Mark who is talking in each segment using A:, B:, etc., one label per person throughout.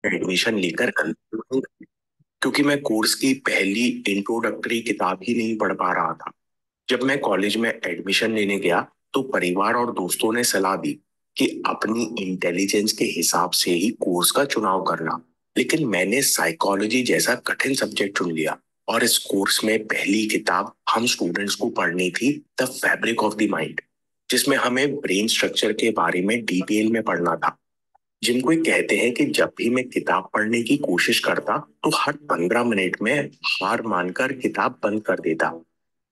A: Admission लेकर क्योंकि मैं कोर्स की पहली इंट्रोडक्टरी किताब ही नहीं पढ़ पा रहा था। जब मैं कॉलेज में एडमिशन लेने गया तो परिवार और दोस्तों ने सलाह दी कि अपनी इंटेलिजेंस के हिसाब से ही कोर्स का चुनाव करना। लेकिन मैंने साइकोलॉजी जैसा कठिन सब्जेक्ट चुन लिया। और इस कोर्स में पहली किताब हम स्टूडेंट्स को पढ़नी थी the fabric of the mind, जिसमें हमें ब्रेन स्ट्रक्चर के बारे में डिटेल में पढ़ना था। जिनको ये कहते हैं कि जब भी मैं किताब पढ़ने की कोशिश करता तो हर 15 मिनट में हार मानकर किताब बंद कर देता।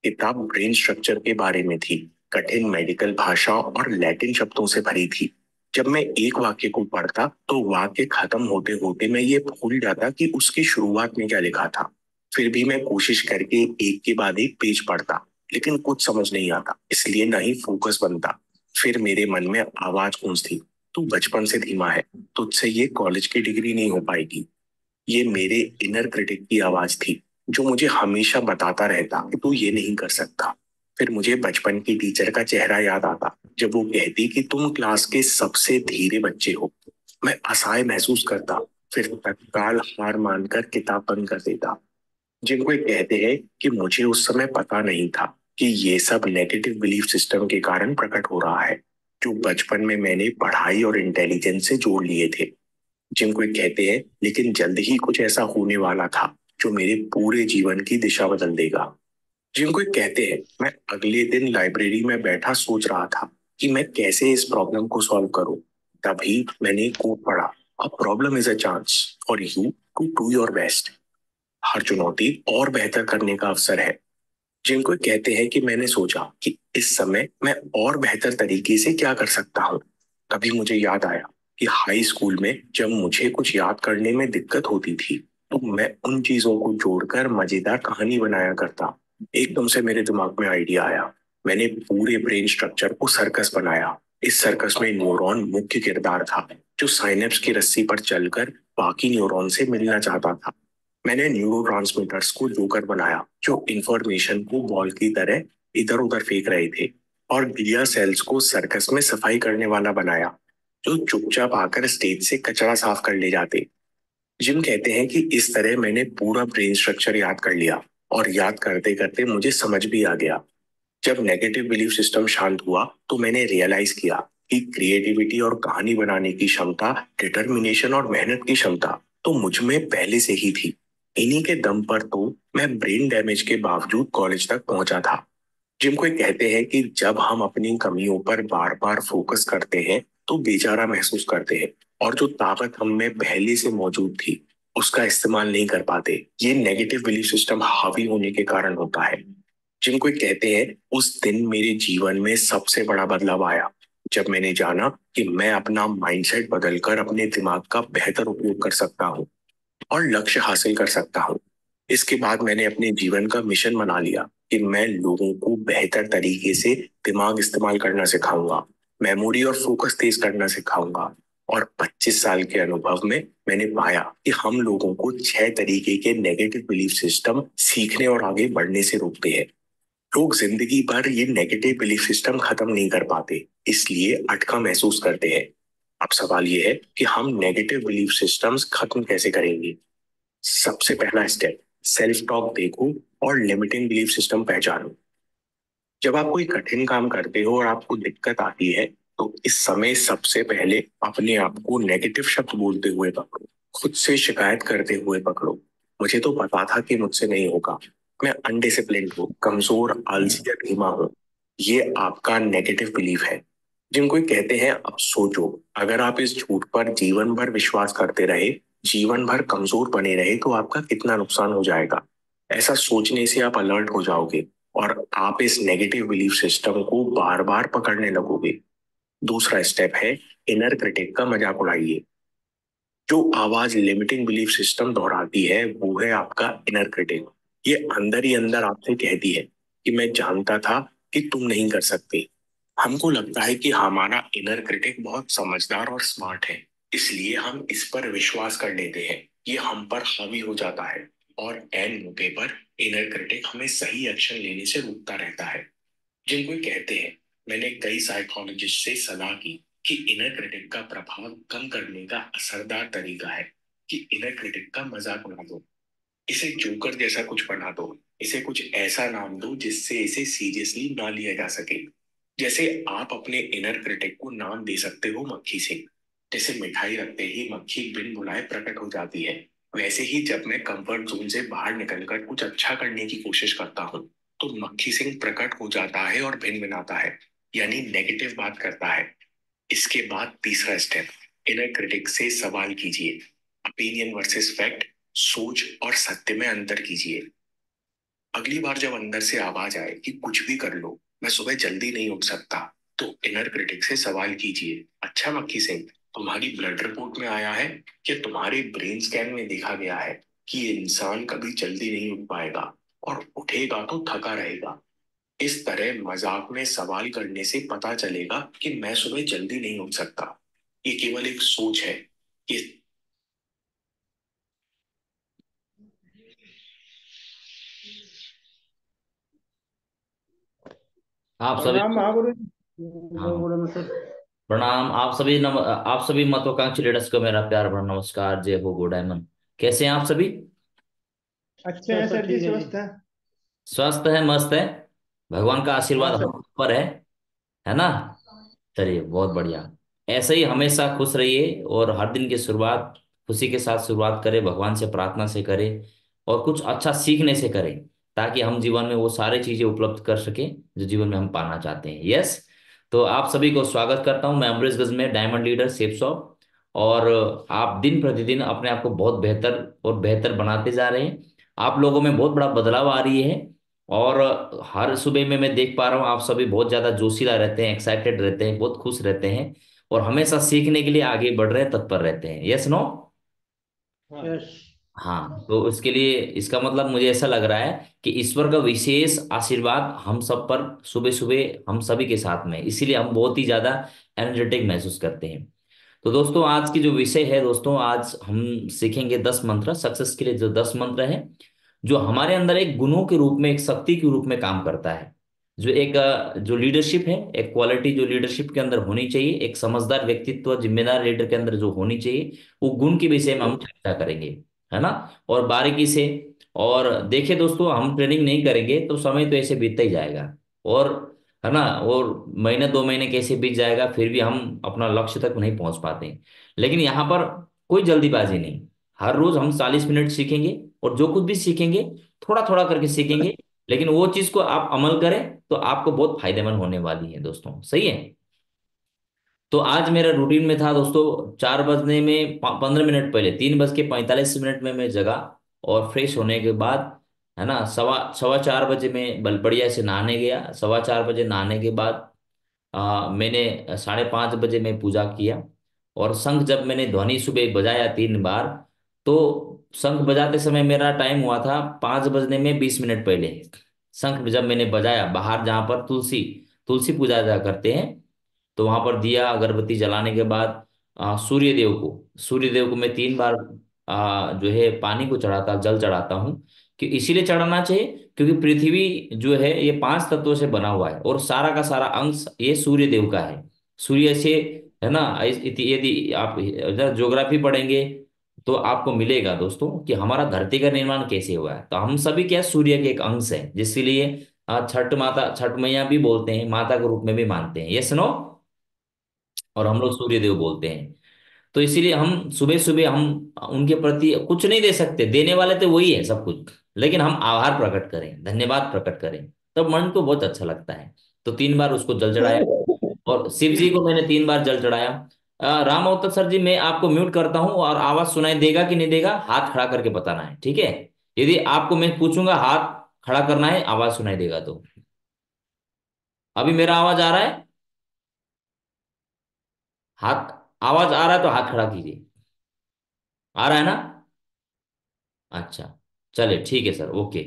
A: किताब ब्रेन स्ट्रक्चर के बारे में थी, कठिन मेडिकल भाषा और लैटिन शब्दों से भरी थी। जब मैं एक वाक्य को पढ़ता तो वाक्य खत्म होते होते मैं ये भूल जाता कि उसकी शुरुआत में क्या लिखा था। फिर भी मैं कोशिश करके एक के बाद एक पेज पढ़ता, लेकिन कुछ समझ नहीं आता, इसलिए ना ही फोकस बनता। फिर मेरे मन में आवाज गूंजती, तू बचपन से धीमा है, तुझसे ये कॉलेज की डिग्री नहीं हो पाएगी। ये मेरे इनर क्रिटिक की आवाज थी, जो मुझे हमेशा बताता रहता कि तू ये नहीं कर सकता। फिर मुझे बचपन की टीचर का चेहरा याद आता, जब वो कहती कि तुम क्लास के सबसे धीरे बच्चे हो। मैं असहाय महसूस करता, फिर तत्काल हार मानकर किताब बंद कर देता। जिनको ये कहते हैं कि मुझे उस समय पता नहीं था कि ये सब नेगेटिव बिलीफ सिस्टम के कारण प्रकट हो रहा है, जो बचपन में मैंने पढ़ाई और इंटेलिजेंस से जोड़ लिए थे। जिनको ये कहते हैं, लेकिन जल्द ही कुछ ऐसा होने वाला था जो मेरे पूरे जीवन की दिशा बदल देगा। जिनको ये कहते हैं, मैं अगले दिन लाइब्रेरी में बैठा सोच रहा था कि मैं कैसे इस प्रॉब्लम को सॉल्व करूं। तभी मैंने एक कोट पढ़ा, a problem is a chance for you to do your best. हर चुनौती और बेहतर करने का अवसर है। जिनको कहते हैं कि मैंने सोचा कि इस समय मैं और बेहतर तरीके से क्या कर सकता हूँ। तभी मुझे याद आया कि हाई स्कूल में जब मुझे कुछ याद करने में दिक्कत होती थी तो मैं उन चीजों को जोड़कर मजेदार कहानी बनाया करता। एकदम से मेरे दिमाग में आइडिया आया। मैंने पूरे ब्रेन स्ट्रक्चर को सर्कस बनाया। इस सर्कस में न्यूरॉन मुख्य किरदार था, जो साइनेप्स की रस्सी पर चलकर बाकी न्यूरॉन से मिलना चाहता था। मैंने न्यूरोट्रांसमीटर्स को जोकर बनाया, जो इंफॉर्मेशन को बॉल की तरह इधर उधर फेंक रहे थे। और ग्लिया सेल्स को सर्कस में सफाई करने वाला बनाया, जो चुपचाप आकर स्टेज से कचरा साफ कर ले जाते। जिम कहते हैं कि इस तरह मैंने पूरा ब्रेन स्ट्रक्चर याद कर लिया। और याद करते करते मुझे समझ भी आ गया। जब नेगेटिव बिलीफ सिस्टम शांत हुआ तो मैंने रियलाइज किया कि क्रिएटिविटी और कहानी बनाने की क्षमता, डिटर्मिनेशन और मेहनत की क्षमता तो मुझ में पहले से ही थी। इन्हीं के दम पर तो मैं ब्रेन डैमेज के बावजूद कॉलेज तक पहुंचा था। जिनको ये कहते हैं कि जब हम अपनी कमियों पर बार बार फोकस करते हैं तो बेचारा महसूस करते हैं, और जो ताकत हम में पहले से मौजूद थी उसका इस्तेमाल नहीं कर पाते। ये नेगेटिव बिलीफ सिस्टम हावी होने के कारण होता है। जिनको ये कहते हैं, उस दिन मेरे जीवन में सबसे बड़ा बदलाव आया जब मैंने जाना कि मैं अपना माइंडसेट बदलकर अपने दिमाग का बेहतर उपयोग कर सकता हूँ और लक्ष्य हासिल कर सकता हूँ। इसके बाद मैंने अपने जीवन का मिशन बना लिया कि मैं लोगों को बेहतर तरीके से दिमाग इस्तेमाल करना सिखाऊंगा, मेमोरी और फोकस तेज करना सिखाऊंगा। और 25 साल के अनुभव में मैंने पाया कि हम लोगों को 6 तरीके के नेगेटिव बिलीफ सिस्टम सीखने और आगे बढ़ने से रोकते हैं। लोग जिंदगी भर ये नेगेटिव बिलीफ सिस्टम खत्म नहीं कर पाते, इसलिए अटका महसूस करते हैं। अब सवाल ये है कि हम नेगेटिव बिलीफ सिस्टम्स खत्म कैसे करेंगे। सबसे पहला स्टेप, सेल्फ टॉक देखो और लिमिटिंग बिलीफ सिस्टम पहचानो। जब आप कोई कठिन काम करते हो और आपको दिक्कत आती है तो इस समय सबसे पहले अपने आप को नेगेटिव शब्द बोलते हुए पकड़ो। खुद से शिकायत करते हुए पकड़ो, मुझे तो पता था कि मुझसे नहीं होगा, मैं अनडिसिप्लिन्ड हूँ, कमजोर, आलसी या धीमा हूँ। ये आपका नेगेटिव बिलीफ है। जिनको ये कहते हैं, अब सोचो, अगर आप इस झूठ पर जीवन भर विश्वास करते रहे, जीवन भर कमजोर बने रहे तो आपका कितना नुकसान हो जाएगा। ऐसा सोचने से आप अलर्ट हो जाओगे और आप इस नेगेटिव बिलीफ सिस्टम को बार बार पकड़ने लगोगे। दूसरा स्टेप है, इनर क्रिटिक का मजाक उड़ाइए। जो आवाज लिमिटिंग बिलीफ सिस्टम दोहराती है वो है आपका इनर क्रिटिक। ये अंदर ही अंदर आपसे कहती है कि मैं जानता था कि तुम नहीं कर सकते। हमको लगता है कि हमारा इनर क्रिटिक बहुत समझदार और स्मार्ट है, इसलिए हम इस पर विश्वास कर लेते हैं। ये हम पर हावी हो जाता है और एन मौके पर इनर क्रिटिक हमें सही एक्शन लेने से रोकता रहता है। जिनको ये कहते हैं, मैंने कई साइकोलॉजिस्ट से सलाह की कि इनर क्रिटिक का प्रभाव कम करने का असरदार तरीका है कि इनर क्रिटिक का मजाक उड़ा दो, इसे जोकर जैसा कुछ बना दो, इसे कुछ ऐसा नाम दो जिससे इसे सीरियसली ना लिया जा सके। जैसे आप अपने इनर क्रिटिक को नाम दे सकते हो मक्खी सिंह। जैसे मिठाई रखते ही मक्खी बिन बुलाए प्रकट हो जाती है, वैसे ही जब मैं कंफर्ट जोन से बाहर निकलकर कुछ अच्छा करने की कोशिश करता हूँ तो मक्खी सिंह प्रकट हो जाता है और भिन भिनाता है, यानी नेगेटिव बात करता है। इसके बाद तीसरा स्टेप, इनर क्रिटिक से सवाल कीजिए। ओपिनियन वर्सेस फैक्ट, सोच और सत्य में अंतर कीजिए। अगली बार जब अंदर से आवाज आए कि कुछ भी कर लो, मैं सुबह जल्दी नहीं उठ सकता, तो इनर क्रिटिक से सवाल कीजिए, अच्छा मक्खी सिंह, तुम्हारी ब्लड रिपोर्ट में आया है कि तुम्हारे ब्रेन स्कैन में देखा गया है कि ये इंसान कभी जल्दी नहीं उठ पाएगा, और उठेगा तो थका रहेगा। इस तरह मजाक में सवाल करने से पता चलेगा कि मैं सुबह जल्दी नहीं उठ सकता, ये केवल एक सोच है। ये
B: आप सभी।
C: प्रणाम महागुरु जी। जय
B: हाँ,
C: गुरु मतलब।
B: प्रणाम। आप सभी महत्वाकांक्षी लीडर्स को मेरा प्यार भरा नमस्कार। जय हो गो डायमंड। कैसे हैं आप सभी?
C: अच्छे हैं सर जी, स्वस्थ हैं।
B: स्वस्थ है, मस्त है। भगवान का
C: हाँ
B: आशीर्वाद
C: सर।
B: हम पर है ना? चलिए, बहुत बढ़िया। ऐसे ही हमेशा खुश रहिए और हर दिन की शुरुआत खुशी के साथ शुरुआत करें, भगवान से प्रार्थना से करें और कुछ अच्छा सीखने से करें, ताकि हम जीवन में वो सारी चीजें उपलब्ध कर सकें जो जीवन में हम पाना चाहते हैं। यस। तो आप सभी को स्वागत करता हूं मैं अमरीश गज में, डायमंड लीडर सेफ शॉप। और आप दिन प्रतिदिन अपने आप को बहुत बेहतर और बेहतर बनाते जा रहे हैं। आप लोगों में बहुत बड़ा बदलाव आ रही है। और हर सुबह में मैं देख पा रहा हूँ आप सभी बहुत ज्यादा जोशीला रहते हैं, एक्साइटेड रहते हैं, बहुत खुश रहते हैं और हमेशा सीखने के लिए आगे बढ़ रहे हैं, तत्पर रहते हैं। Yes no?
C: यस।
B: हाँ, तो इसके लिए इसका मतलब मुझे ऐसा लग रहा है कि ईश्वर का विशेष आशीर्वाद हम सब पर सुबह सुबह हम सभी के साथ में है। इसीलिए हम बहुत ही ज्यादा एनर्जेटिक महसूस करते हैं। तो दोस्तों, आज की जो विषय है, दोस्तों आज हम सीखेंगे 10 मंत्र, सक्सेस के लिए जो 10 मंत्र है, जो हमारे अंदर एक गुणों के रूप में, एक शक्ति के रूप में काम करता है। जो एक जो लीडरशिप है, एक क्वालिटी जो लीडरशिप के अंदर होनी चाहिए, एक समझदार व्यक्तित्व जिम्मेदार लीडर के अंदर जो होनी चाहिए, वो गुण के विषय में हम चर्चा करेंगे, है ना? और बारीकी से। और देखिए दोस्तों, हम ट्रेनिंग नहीं करेंगे तो समय तो ऐसे बीतता ही जाएगा, और है ना, और महीने 2 महीने कैसे बीत जाएगा, फिर भी हम अपना लक्ष्य तक नहीं पहुंच पाते हैं। लेकिन यहाँ पर कोई जल्दीबाजी नहीं। हर रोज हम 40 मिनट सीखेंगे, और जो कुछ भी सीखेंगे थोड़ा थोड़ा करके सीखेंगे, लेकिन वो चीज को आप अमल करें तो आपको बहुत फायदेमंद होने वाली है दोस्तों। सही है? तो आज मेरा रूटीन में था दोस्तों, 4 बजने में 15 मिनट पहले, 3 बज के 45 मिनट में मैं जगा। और फ्रेश होने के बाद, है ना, सवा सवा 4 बजे में बढ़िया से नहाने गया। सवा 4 बजे नहाने के बाद मैंने 5:30 बजे में पूजा किया। और शंख जब मैंने ध्वनि सुबह बजाया 3 बार, तो शंख बजाते समय मेरा टाइम हुआ था 5 बजने में 20 मिनट पहले। शंख जब मैंने बजाया बाहर, जहाँ पर तुलसी तुलसी पूजा जा करते हैं, तो वहां पर दिया अगरबत्ती जलाने के बाद सूर्य देव को मैं 3 बार जो है पानी को चढ़ाता, जल चढ़ाता हूँ। कि इसीलिए चढ़ाना चाहिए क्योंकि पृथ्वी जो है ये 5 तत्वों से बना हुआ है, और सारा का सारा अंश ये सूर्य देव का है। सूर्य से, है ना, यदि आप इधर ज्योग्राफी पढ़ेंगे तो आपको मिलेगा दोस्तों कि हमारा धरती का निर्माण कैसे हुआ है। तो हम सभी क्या, सूर्य के एक अंश है, जिसके छठ माता, छठ मैया भी बोलते हैं, माता के रूप में भी मानते हैं। ये सुनो। और हम लोग सूर्य देव बोलते हैं। तो इसीलिए हम सुबह सुबह हम उनके प्रति कुछ नहीं दे सकते, देने वाले तो वही है सब कुछ, लेकिन हम आभार प्रकट करें, धन्यवाद प्रकट करें, तब मन को बहुत अच्छा लगता है। तो 3 बार उसको जल चढ़ाया। और शिव जी को मैंने 3 बार जल चढ़ाया। राम अवतार सर जी, मैं आपको म्यूट करता हूं, और आवाज सुनाई देगा कि नहीं देगा, हाथ खड़ा करके बताना है, ठीक है? यदि आपको मैं पूछूंगा हाथ खड़ा करना है, आवाज सुनाई देगा तो। अभी मेरा आवाज आ रहा है? हाथ, आवाज आ रहा है तो हाथ खड़ा कीजिए। आ रहा है ना? अच्छा, चलिए ठीक है सर, ओके।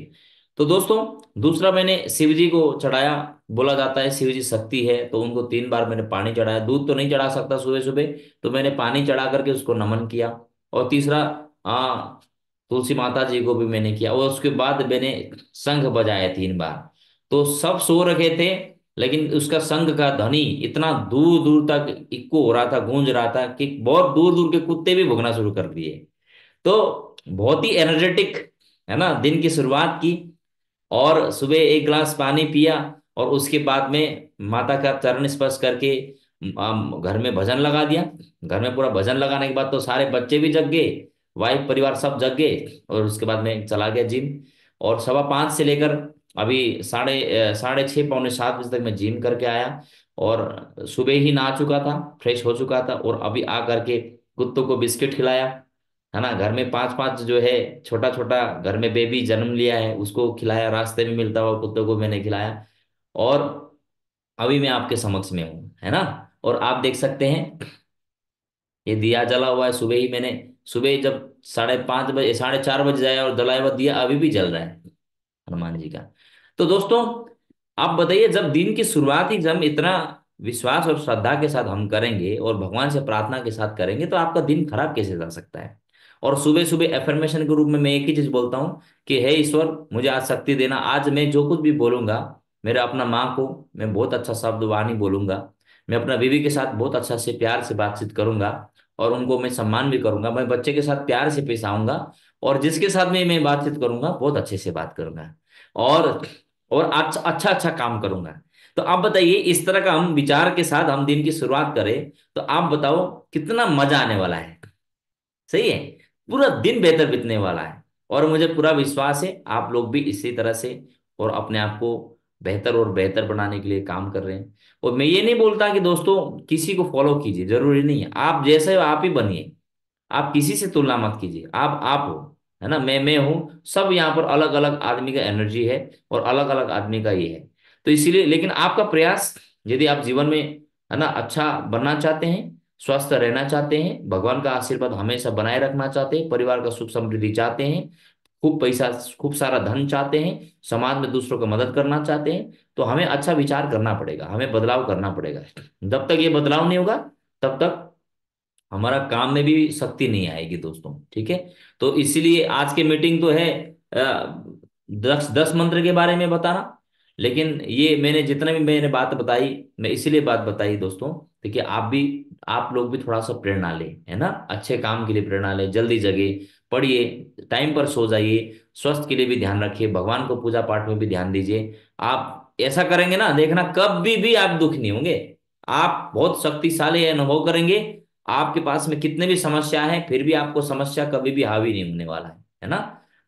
B: तो दोस्तों, दूसरा मैंने शिव जी को चढ़ाया। बोला जाता है शिव जी शक्ति है, तो उनको 3 बार मैंने पानी चढ़ाया। दूध तो नहीं चढ़ा सकता सुबह सुबह, तो मैंने पानी चढ़ा करके उसको नमन किया। और तीसरा, तुलसी माता जी को भी मैंने किया, और उसके बाद मैंने शंख बजाया 3 बार। तो सब सो रखे थे, लेकिन उसका शंख का ध्वनि इतना दूर दूर तक इको हो रहा था, गूंज रहा था, कि बहुत दूर दूर के कुत्ते भी भौंकना शुरू कर दिए। तो बहुत ही एनर्जेटिक, है ना, दिन की शुरुआत की। और सुबह एक गिलास पानी पिया, और उसके बाद में माता का चरण स्पर्श करके घर में भजन लगा दिया। घर में पूरा भजन लगाने के बाद तो सारे बच्चे भी जग गए, वाइफ परिवार सब जग गए, और उसके बाद में चला गया जिम। और 5:15 से लेकर अभी साढ़े छः पौने 7 बजे तक मैं जिम करके आया। और सुबह ही नहा चुका था, फ्रेश हो चुका था, और अभी आ करके कुत्तों को बिस्किट खिलाया, है ना। घर में 5-5 जो है छोटा छोटा घर में बेबी जन्म लिया है, उसको खिलाया, रास्ते में मिलता हुआ कुत्तों को मैंने खिलाया। और अभी मैं आपके समक्ष में हूँ, है ना। और आप देख सकते हैं ये दिया जला हुआ है, सुबह ही मैंने, सुबह जब 5:30 बजे 4:30 बजे जाया और जलाया हुआ दिया अभी भी जल रहा है हनुमान जी का। तो दोस्तों, आप बताइए, जब दिन की शुरुआत ही जब हम इतना विश्वास और श्रद्धा के साथ हम करेंगे और भगवान से प्रार्थना के साथ करेंगे, तो आपका दिन खराब कैसे जा सकता है। और सुबह सुबह एफर्मेशन के रूप में मैं एक ही चीज बोलता हूँ कि हे ईश्वर, मुझे आज शक्ति देना, आज मैं जो कुछ भी बोलूंगा, मेरे अपना माँ को मैं बहुत अच्छा शब्द वाणी बोलूंगा, मैं अपना बीवी के साथ बहुत अच्छा से प्यार से बातचीत करूंगा, और उनको मैं सम्मान भी करूंगा, मैं बच्चे के साथ प्यार से पेश आऊंगा, और जिसके साथ में मैं बातचीत करूंगा बहुत अच्छे से बात करूंगा, और अच्छा अच्छा अच्छा काम करूंगा। तो आप बताइए, इस तरह का हम विचार के साथ हम दिन की शुरुआत करें, तो आप बताओ कितना मजा आने वाला है। सही है, पूरा दिन बेहतर बीतने वाला है। और मुझे पूरा विश्वास है आप लोग भी इसी तरह से और अपने आप को बेहतर और बेहतर बनाने के लिए काम कर रहे हैं। और मैं ये नहीं बोलता कि दोस्तों किसी को फॉलो कीजिए, जरूरी नहीं है, आप जैसे हो आप ही बनिए, आप किसी से तुलना मत कीजिए, आप हो, है ना, मैं हूं, सब यहाँ पर अलग अलग आदमी का एनर्जी है, और अलग अलग आदमी का ये है। तो इसीलिए, लेकिन आपका प्रयास, यदि आप जीवन में, है ना, अच्छा बनना चाहते हैं, स्वस्थ रहना चाहते हैं, भगवान का आशीर्वाद हमेशा बनाए रखना चाहते हैं, परिवार का सुख समृद्धि चाहते हैं, खूब पैसा खूब सारा धन चाहते हैं, समाज में दूसरों को मदद करना चाहते हैं, तो हमें अच्छा विचार करना पड़ेगा, हमें बदलाव करना पड़ेगा। जब तक ये बदलाव नहीं होगा, तब तक हमारा काम में भी शक्ति नहीं आएगी दोस्तों, ठीक है। तो इसीलिए आज की मीटिंग तो है 10 मंत्र के बारे में बताना, लेकिन ये मैंने जितना भी मैंने बात बताई, मैं इसीलिए बात बताई दोस्तों, देखिए आप लोग भी थोड़ा सा प्रेरणा लें, है ना, अच्छे काम के लिए प्रेरणा लें, जल्दी जगे, पढ़िए, टाइम पर सो जाइए, स्वास्थ्य के लिए भी ध्यान रखिए, भगवान को पूजा पाठ में भी ध्यान दीजिए। आप ऐसा करेंगे ना, देखना कभी भी आप दुखी नहीं होंगे, आप बहुत शक्तिशाली अनुभव करेंगे। आपके पास में कितने भी समस्या है, फिर भी आपको समस्या कभी भी हावी नहीं होने वाला है ना।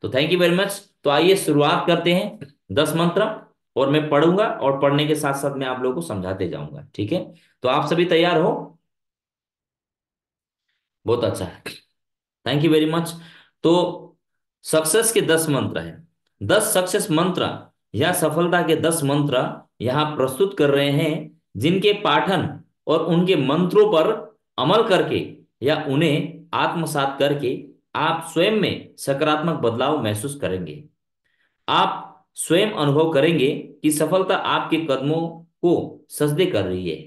B: तो थैंक यू वेरी मच। तो आइए शुरुआत करते हैं 10 मंत्र, और मैं पढ़ूंगा, और पढ़ने के साथ साथ मैं आप लोगों को समझाते जाऊंगा, ठीक है। तो आप सभी तैयार हो? बहुत अच्छा है, थैंक यू वेरी मच। तो सक्सेस के 10 मंत्र है, 10 सक्सेस मंत्र या सफलता के 10 मंत्र यहाँ प्रस्तुत कर रहे हैं, जिनके पाठन और उनके मंत्रों पर अमल करके या उन्हें आत्मसात करके आप स्वयं में सकारात्मक बदलाव महसूस करेंगे। आप स्वयं अनुभव करेंगे कि सफलता आपके कदमों को सजदे कर रही है।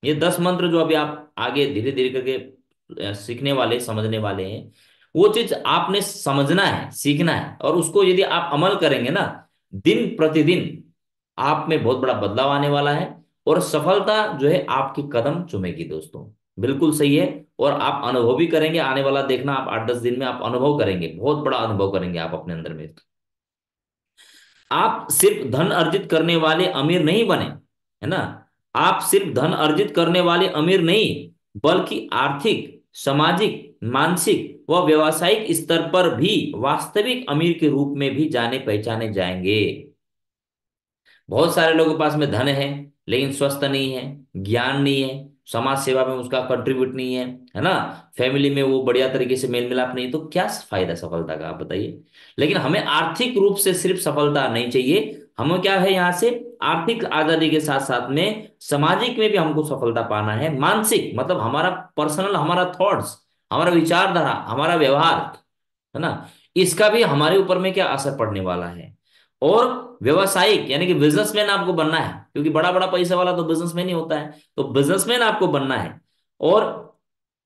B: ये 10 मंत्र जो अभी आप आगे धीरे धीरे करके सीखने वाले, समझने वाले हैं, वो चीज आपने समझना है, सीखना है, और उसको यदि आप अमल करेंगे ना, दिन प्रतिदिन आप में बहुत बड़ा बदलाव आने वाला है, और सफलता जो है आपकी कदम चूमेगी दोस्तों। बिल्कुल सही है। और आप अनुभव भी करेंगे, आने वाला देखना, आप 8-10 दिन में आप अनुभव करेंगे, बहुत बड़ा अनुभव करेंगे आप अपने अंदर में। आप सिर्फ धन अर्जित करने वाले अमीर नहीं बने, है ना, आप सिर्फ धन अर्जित करने वाले अमीर नहीं, बल्कि आर्थिक, सामाजिक, मानसिक व व्यावसायिक स्तर पर भी वास्तविक अमीर के रूप में भी जाने पहचाने जाएंगे। बहुत सारे लोगों के पास में धन है, लेकिन स्वस्थ नहीं है, ज्ञान नहीं है, समाज सेवा में उसका कंट्रीब्यूट नहीं है ना, फैमिली में वो बढ़िया तरीके से मेल मिलाप नहीं है, तो क्या फायदा सफलता का, आप बताइए। लेकिन हमें आर्थिक रूप से सिर्फ सफलता नहीं चाहिए, हमें क्या है, यहाँ से आर्थिक आजादी के साथ साथ में सामाजिक में भी हमको सफलता पाना है, मानसिक मतलब हमारा पर्सनल, हमारा थॉट्स, हमारा विचारधारा, हमारा व्यवहार, है ना, इसका भी हमारे ऊपर में क्या असर पड़ने वाला है। और व्यवसायिक यानी कि बिजनेसमैन आपको बनना है, क्योंकि बड़ा बड़ा पैसा वाला तो बिजनेसमैन ही होता है, तो बिजनेसमैन आपको बनना है। और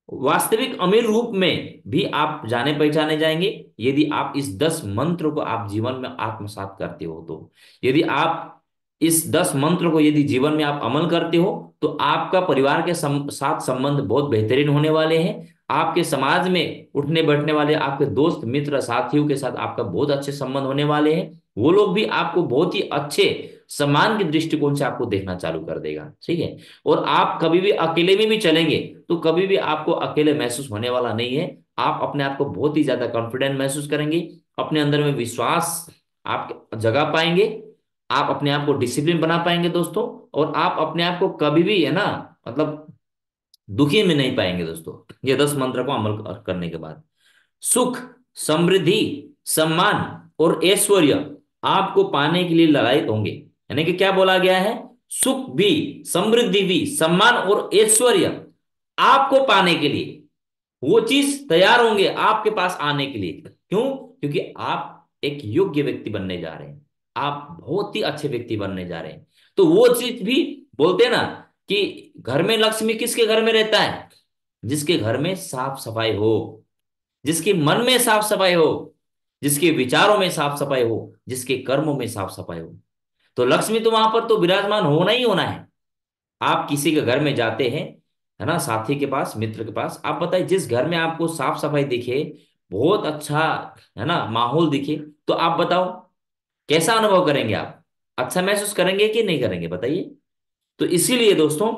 B: वास्तविक अमीर रूप में भी आप जाने पहचाने जाएंगे, यदि आप इस 10 मंत्र को आप जीवन में आत्मसात करते हो तो। यदि आप इस 10 मंत्र को यदि जीवन में आप अमल करते हो, तो आपका परिवार के साथ संबंध बहुत बेहतरीन होने वाले हैं, आपके समाज में उठने बैठने वाले आपके दोस्त मित्र साथियों के साथ आपका बहुत अच्छे संबंध होने वाले हैं। वो लोग भी आपको बहुत ही अच्छे सम्मान के दृष्टिकोण से आपको देखना चालू कर देगा, ठीक है। और आप कभी भी अकेले में भी चलेंगे तो कभी भी आपको अकेले महसूस होने वाला नहीं है। आप अपने आप को बहुत ही ज्यादा कॉन्फिडेंट महसूस करेंगे, अपने अंदर में विश्वास आप जगा पाएंगे, आप अपने आप को डिसिप्लिन बना पाएंगे दोस्तों। और आप अपने आप को कभी भी, है ना, मतलब दुखी में नहीं पाएंगे दोस्तों, ये 10 मंत्र को अमल करने के बाद। सुख, समृद्धि, सम्मान और ऐश्वर्य आपको पाने के लिए लड़ाई होंगे। यानी कि क्या बोला गया है, सुख भी, समृद्धि भी, सम्मान और ऐश्वर्य आपको पाने के लिए वो चीज तैयार होंगे आपके पास आने के लिए। क्यों? क्योंकि आप एक योग्य व्यक्ति बनने जा रहे हैं, आप बहुत ही अच्छे व्यक्ति बनने जा रहे हैं। तो वो चीज भी बोलते हैं ना कि घर में लक्ष्मी किसके घर में रहता है, जिसके घर में साफ सफाई हो, जिसके मन में साफ सफाई हो, जिसके विचारों में साफ सफाई हो, जिसके कर्मों में साफ सफाई हो। तो लक्ष्मी तो वहां पर तो विराजमान होना ही होना है। आप किसी के घर में जाते हैं, है ना, साथी के पास, मित्र के पास, आप बताइए जिस घर में आपको साफ सफाई दिखे, बहुत अच्छा, है ना, माहौल दिखे, तो आप बताओ कैसा अनुभव करेंगे आप? अच्छा महसूस करेंगे कि नहीं करेंगे, बताइए। तो इसीलिए दोस्तों,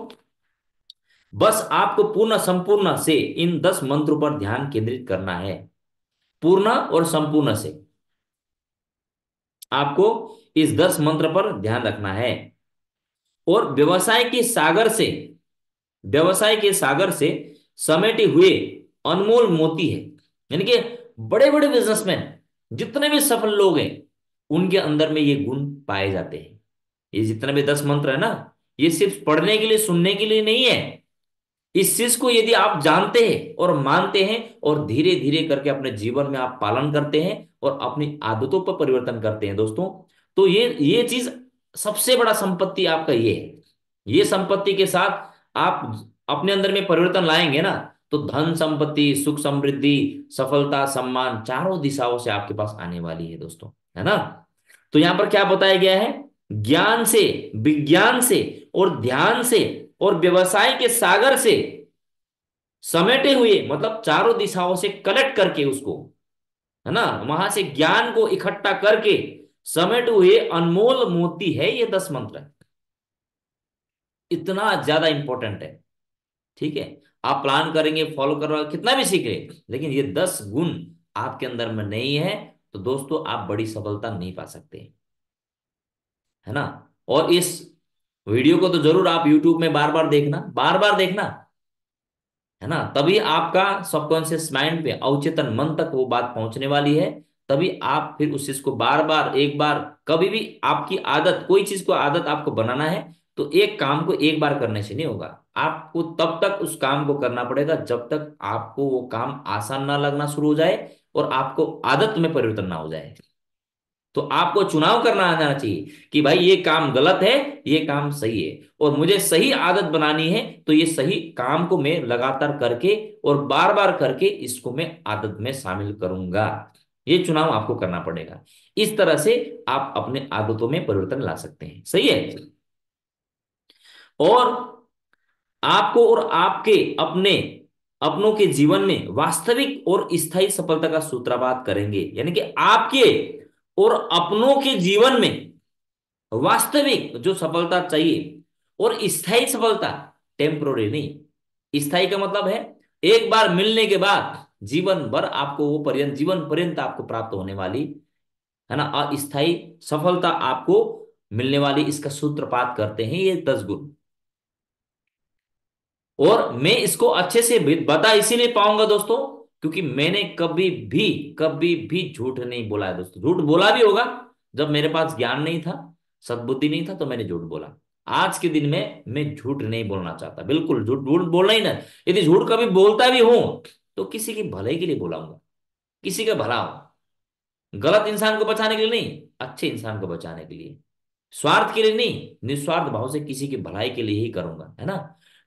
B: बस आपको पूर्ण संपूर्ण से इन 10 मंत्रों पर ध्यान केंद्रित करना है। पूर्ण और संपूर्ण से आपको इस 10 मंत्र पर ध्यान रखना है। और व्यवसाय के सागर से समेटे हुए अनमोल मोती है। यानी कि बड़े बड़े बिजनेसमैन, जितने भी सफल लोग हैं, उनके अंदर में ये गुण पाए जाते हैं। ये जितने भी 10 मंत्र है ना, ये सिर्फ पढ़ने के लिए, सुनने के लिए नहीं है। इस चीज को यदि आप जानते हैं और मानते हैं और धीरे धीरे करके अपने जीवन में आप पालन करते हैं और अपनी आदतों पर परिवर्तन करते हैं दोस्तों, तो ये चीज सबसे बड़ा संपत्ति आपका ये है। ये संपत्ति के साथ आप अपने अंदर में परिवर्तन लाएंगे ना, तो धन संपत्ति, सुख समृद्धि, सफलता, सम्मान चारों दिशाओं से आपके पास आने वाली है दोस्तों, है ना। तो यहां पर क्या बताया गया है, ज्ञान से, विज्ञान से और ध्यान से और व्यवसाय के सागर से समेटे हुए, मतलब चारों दिशाओं से कलेक्ट करके उसको, है ना, वहां से ज्ञान को इकट्ठा करके समेटे हुए अनमोल मोती है ये 10 मंत्र। इतना ज्यादा इंपॉर्टेंट है, ठीक है। आप प्लान करेंगे, फॉलो करो, कितना भी सीख ले, लेकिन ये 10 गुण आपके अंदर में नहीं है तो दोस्तों आप बड़ी सफलता नहीं पा सकते, है ना। और इस वीडियो को तो जरूर आप YouTube में बार बार देखना, बार बार देखना, है ना। तभी आपका सबकॉन्शियस माइंड पे, अवचेतन मन तक वो बात पहुंचने वाली है। तभी आप फिर उस चीज को बार बार, एक बार, कभी भी आपकी आदत, कोई चीज को आदत आपको बनाना है तो एक काम को एक बार करने से नहीं होगा। आपको तब तक उस काम को करना पड़ेगा जब तक आपको वो काम आसान ना लगना शुरू हो जाए और आपको आदत में परिवर्तन ना हो जाए। तो आपको चुनाव करना आ जाना चाहिए कि भाई ये काम गलत है, ये काम सही है, और मुझे सही आदत बनानी है, तो ये सही काम को मैं लगातार करके और बार बार करके इसको मैं आदत में शामिल करूंगा। ये चुनाव आपको करना पड़ेगा। इस तरह से आप अपने आदतों में परिवर्तन ला सकते हैं, सही है। और आपको और आपके अपने अपनों के जीवन में वास्तविक और स्थायी सफलता का सूत्रपात करेंगे। यानी कि आपके और अपनों के जीवन में वास्तविक जो सफलता चाहिए, और स्थायी सफलता, टेम्पोररी नहीं। स्थायी का मतलब है एक बार मिलने के बाद जीवन भर आपको वो पर्यंत, जीवन पर्यंत आपको प्राप्त होने वाली, है ना। अस्थायी सफलता आपको मिलने वाली, इसका सूत्रपात करते हैं ये 10 गुण। और मैं इसको अच्छे से बता इसीलिए पाऊंगा दोस्तों, क्योंकि मैंने कभी भी झूठ नहीं बोला है दोस्तों। झूठ बोला भी होगा जब मेरे पास ज्ञान नहीं था, सद्बुद्धि नहीं था, तो मैंने झूठ बोला। आज के दिन में मैं झूठ नहीं बोलना चाहता, बिल्कुल झूठ झूठ बोलना ही ना। यदि झूठ कभी बोलता भी हूं तो किसी के भले के लिए बोलाऊंगा, किसी का भला हो, गलत इंसान को बचाने के लिए नहीं, अच्छे इंसान को बचाने के लिए, स्वार्थ के लिए नहीं, निस्वार्थ भाव से किसी की भलाई के लिए ही करूंगा, है ना।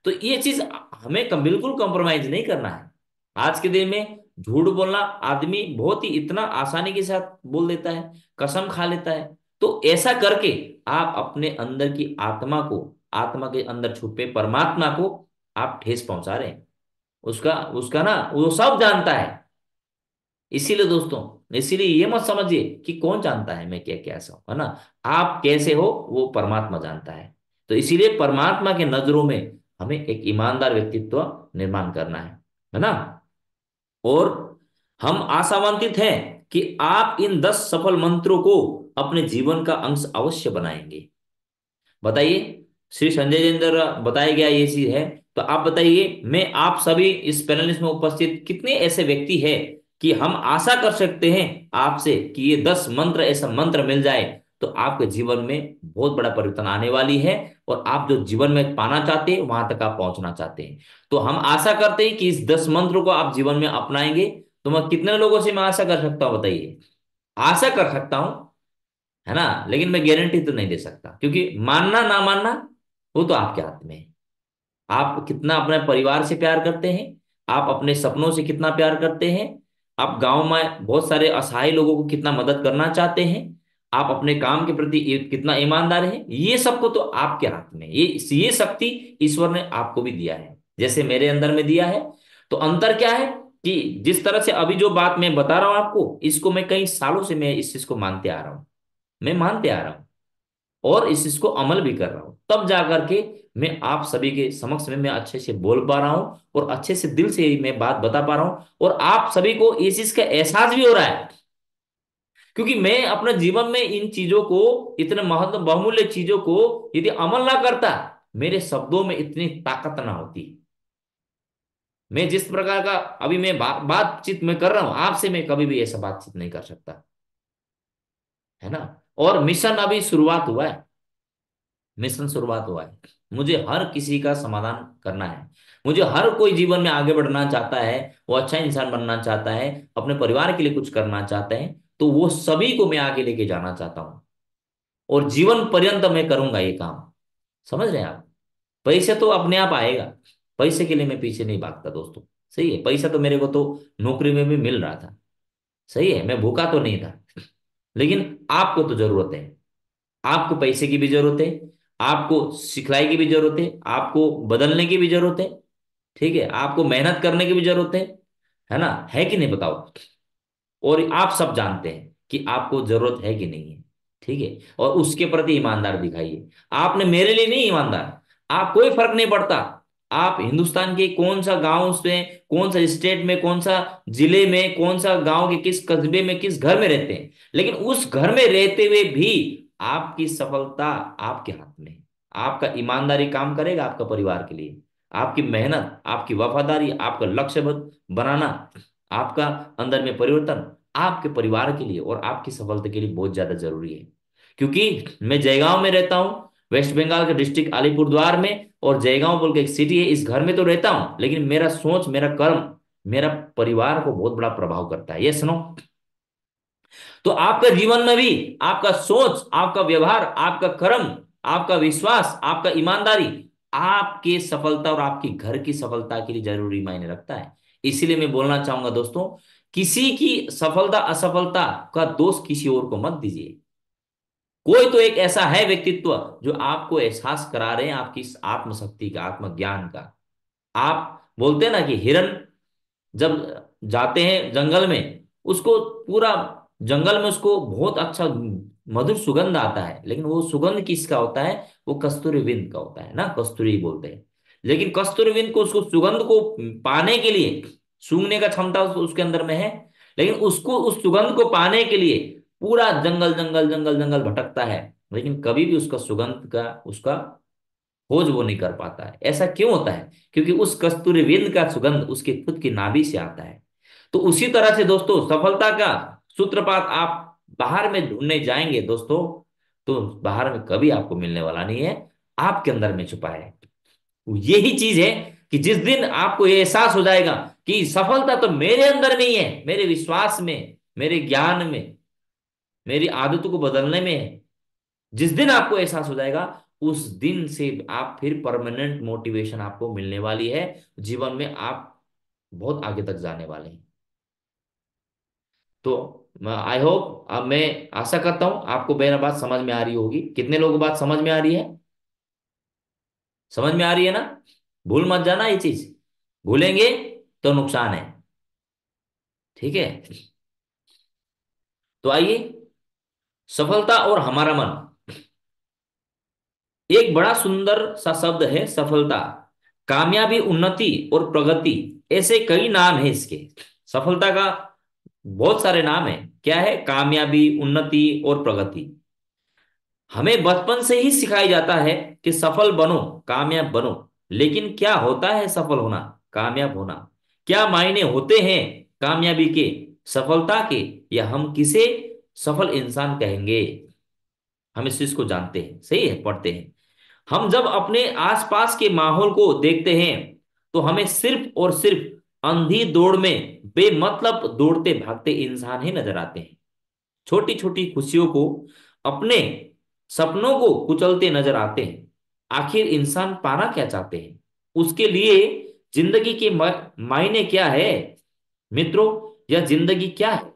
B: तो ये चीज हमें बिल्कुल कॉम्प्रोमाइज नहीं करना है। आज के दिन में झूठ बोलना आदमी बहुत ही इतना आसानी के साथ बोल देता है, कसम खा लेता है। तो ऐसा करके आप अपने अंदर की आत्मा को, आत्मा के अंदर छुपे परमात्मा को आप ठेस पहुंचा रहे हैं। उसका उसका ना वो सब जानता है। इसीलिए दोस्तों, इसीलिए ये मत समझिए कि कौन जानता है मैं क्या कैसा हूं, है ना। आप कैसे हो वो परमात्मा जानता है। तो इसीलिए परमात्मा के नजरों में हमें एक ईमानदार व्यक्तित्व निर्माण करना है ना। और हम आशावांतित हैं कि आप इन 10 सफल मंत्रों को अपने जीवन का अंश अवश्य बनाएंगे। बताइए, श्री संजय जी द्वारा बताया गया ये चीज है। तो आप बताइए, मैं आप सभी इस पैनलिस्ट में उपस्थित कितने ऐसे व्यक्ति हैं कि हम आशा कर सकते हैं आपसे कि ये 10 मंत्र, ऐसा मंत्र मिल जाए तो आपके जीवन में बहुत बड़ा परिवर्तन आने वाली है, और आप जो जीवन में पाना चाहते हैं वहां तक आप पहुंचना चाहते हैं। तो हम आशा करते हैं कि इस 10 मंत्रों को आप जीवन में अपनाएंगे। तो मैं कितने लोगों से मैं आशा कर सकता हूं बताइए। आशा कर सकता हूं, है ना, लेकिन मैं गारंटी तो नहीं दे सकता, क्योंकि मानना ना मानना वो तो आपके हाथ में है। आप कितना अपने परिवार से प्यार करते हैं, आप अपने सपनों से कितना प्यार करते हैं, आप गांव में बहुत सारे असहाय लोगों को कितना मदद करना चाहते हैं, आप अपने काम के प्रति कितना ईमानदार हैं, ये सबको तो आपके हाथ में है। ये शक्ति ईश्वर ने आपको भी दिया है, जैसे मेरे अंदर में दिया है। तो अंतर क्या है कि जिस तरह से अभी जो बात मैं बता रहा हूं आपको, इसको मैं कई सालों से मैं इस चीज को मानते आ रहा हूं, मैं मानते आ रहा हूं, और इस चीज को अमल भी कर रहा हूं, तब जाकर के मैं आप सभी के समक्ष में मैं अच्छे से बोल पा रहा हूं, और अच्छे से दिल से मैं बात बता पा रहा हूं, और आप सभी को इस चीज का एहसास भी हो रहा है। क्योंकि मैं अपने जीवन में इन चीजों को, इतने महत्व बहुमूल्य चीजों को यदि अमल ना करता, मेरे शब्दों में इतनी ताकत ना होती। मैं जिस प्रकार का अभी मैं बातचीत में कर रहा हूं आपसे, मैं कभी भी ऐसा बातचीत नहीं कर सकता, है ना। और मिशन अभी शुरुआत हुआ है, मिशन शुरुआत हुआ है। मुझे हर किसी का समाधान करना है। मुझे हर कोई जीवन में आगे बढ़ना चाहता है, वो अच्छा इंसान बनना चाहता है, अपने परिवार के लिए कुछ करना चाहते हैं, तो वो सभी को मैं आगे लेके जाना चाहता हूं, और जीवन पर्यंत मैं करूंगा ये काम। समझ रहे हैं आप। पैसे तो अपने आप आएगा, पैसे के लिए मैं पीछे नहीं भागता दोस्तों। सही है, पैसा तो मेरे को तो नौकरी में भी मिल रहा था। सही है, मैं भूखा तो नहीं था। लेकिन आपको तो जरूरत है, आपको पैसे की भी जरूरत है, आपको सिखलाई की भी जरूरत है, आपको बदलने की भी जरूरत है। ठीक है, आपको मेहनत करने की भी जरूरत है ना, है कि नहीं बताओ। और आप सब जानते हैं कि आपको जरूरत है कि नहीं है। ठीक है, और उसके प्रति ईमानदार दिखाइए। आपने मेरे लिए नहीं ईमानदार, आप कोई फर्क नहीं पड़ता, आप हिंदुस्तान के कौन सा गांव से, कौन सा स्टेट में, कौन सा जिले में, कौन सा गांव के किस कस्बे में, किस घर में रहते हैं, लेकिन उस घर में रहते हुए भी आपकी सफलता आपके हाथ में है। आपका ईमानदारी काम करेगा आपका परिवार के लिए, आपकी मेहनत, आपकी वफादारी, आपका लक्ष्य बनाना, आपका अंदर में परिवर्तन आपके परिवार के लिए और आपकी सफलता के लिए बहुत ज्यादा जरूरी है। क्योंकि मैं जयगांव में रहता हूँ, वेस्ट बंगाल के डिस्ट्रिक्ट अलीपुरद्वार में, और जयगांव बोल के एक सिटी है, इस घर में तो रहता हूं, लेकिन मेरा सोच, मेरा कर्म, मेरा परिवार को बहुत बड़ा प्रभाव करता है। ये सुनो, तो आपका जीवन में भी आपका सोच, आपका व्यवहार, आपका कर्म, आपका विश्वास, आपका ईमानदारी आपके सफलता और आपके घर की सफलता के लिए जरूरी मायने रखता है। इसीलिए मैं बोलना चाहूंगा दोस्तों, किसी की सफलता असफलता का दोष किसी और को मत दीजिए। कोई तो एक ऐसा है व्यक्तित्व जो आपको एहसास करा रहे हैं आपकी इस आत्मशक्ति का, आत्मज्ञान का। आप बोलते हैं ना कि हिरन जब जाते हैं जंगल में, उसको पूरा जंगल में उसको बहुत अच्छा मधुर सुगंध आता है, लेकिन वो सुगंध किसका होता है, वो कस्तूरी विंद का होता है ना, कस्तूरी बोलते हैं। लेकिन कस्तूरी विंद को, उसको सुगंध को पाने के लिए, सूंघने का क्षमता उसके अंदर में है, लेकिन उसको उस सुगंध को पाने के लिए पूरा जंगल जंगल जंगल जंगल भटकता है, लेकिन कभी भी उसका सुगंध का, उसका खोज वो नहीं कर पाता है। ऐसा क्यों होता है? क्योंकि उस कस्तूरी विंद का सुगंध उसके खुद की नाभि से आता है। तो उसी तरह से दोस्तों, सफलता का सूत्रपात आप बाहर में ढूंढने जाएंगे दोस्तों, तो बाहर में कभी आपको मिलने वाला नहीं है, आपके अंदर में छुपा है। यही चीज है कि जिस दिन आपको ये एहसास हो जाएगा कि सफलता तो मेरे अंदर में ही है, मेरे विश्वास में, मेरे ज्ञान में, मेरी आदतों को बदलने में है, जिस दिन आपको एहसास हो जाएगा, उस दिन से आप फिर परमानेंट मोटिवेशन आपको मिलने वाली है। जीवन में आप बहुत आगे तक जाने वाले हैं। तो आई होप, अब मैं आशा करता हूं आपको मेरा बात समझ में आ रही होगी। कितने लोगों को बात समझ में आ रही है? समझ में आ रही है ना? भूल मत जाना ये चीज, भूलेंगे तो नुकसान है। ठीक है, तो आइए, सफलता और हमारा मन, एक बड़ा सुंदर सा शब्द है सफलता। कामयाबी, उन्नति और प्रगति, ऐसे कई नाम है इसके। सफलता का बहुत सारे नाम है। क्या है? कामयाबी, उन्नति और प्रगति। हमें बचपन से ही सिखाया जाता है कि सफल बनो, कामयाब बनो। लेकिन क्या होता है सफल होना, कामयाब होना? क्या मायने होते हैं कामयाबी के, सफलता के? या हम किसे सफल इंसान कहेंगे? हम इस चीज को जानते हैं, सही है, पढ़ते हैं। हम जब अपने आसपास के माहौल को देखते हैं तो हमें सिर्फ और सिर्फ अंधी दौड़ में बेमतलब दौड़ते भागते इंसान ही नजर आते हैं। छोटी छोटी खुशियों को, अपने सपनों को कुचलते नजर आते हैं। आखिर इंसान पाना क्या चाहते हैं? उसके लिए जिंदगी के मायने क्या है? मित्रों, यह जिंदगी क्या है?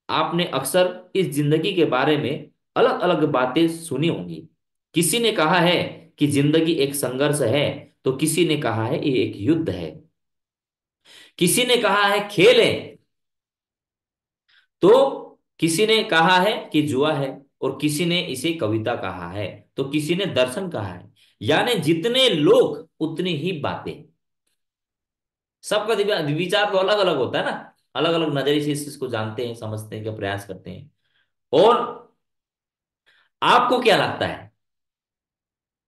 B: आपने अक्सर इस जिंदगी के बारे में अलग अलग बातें सुनी होंगी। किसी ने कहा है कि जिंदगी एक संघर्ष है, तो किसी ने कहा है ये एक युद्ध है। किसी ने कहा है खेल है, तो किसी ने कहा है कि जुआ है, और किसी ने इसे कविता कहा है, तो किसी ने दर्शन कहा है। यानी जितने लोग उतनी ही बातें। सबका विचार तो अलग अलग होता है ना, अलग अलग नजरिए से इस चीज को जानते हैं, समझते हैं, का प्रयास करते हैं। और आपको क्या लगता है,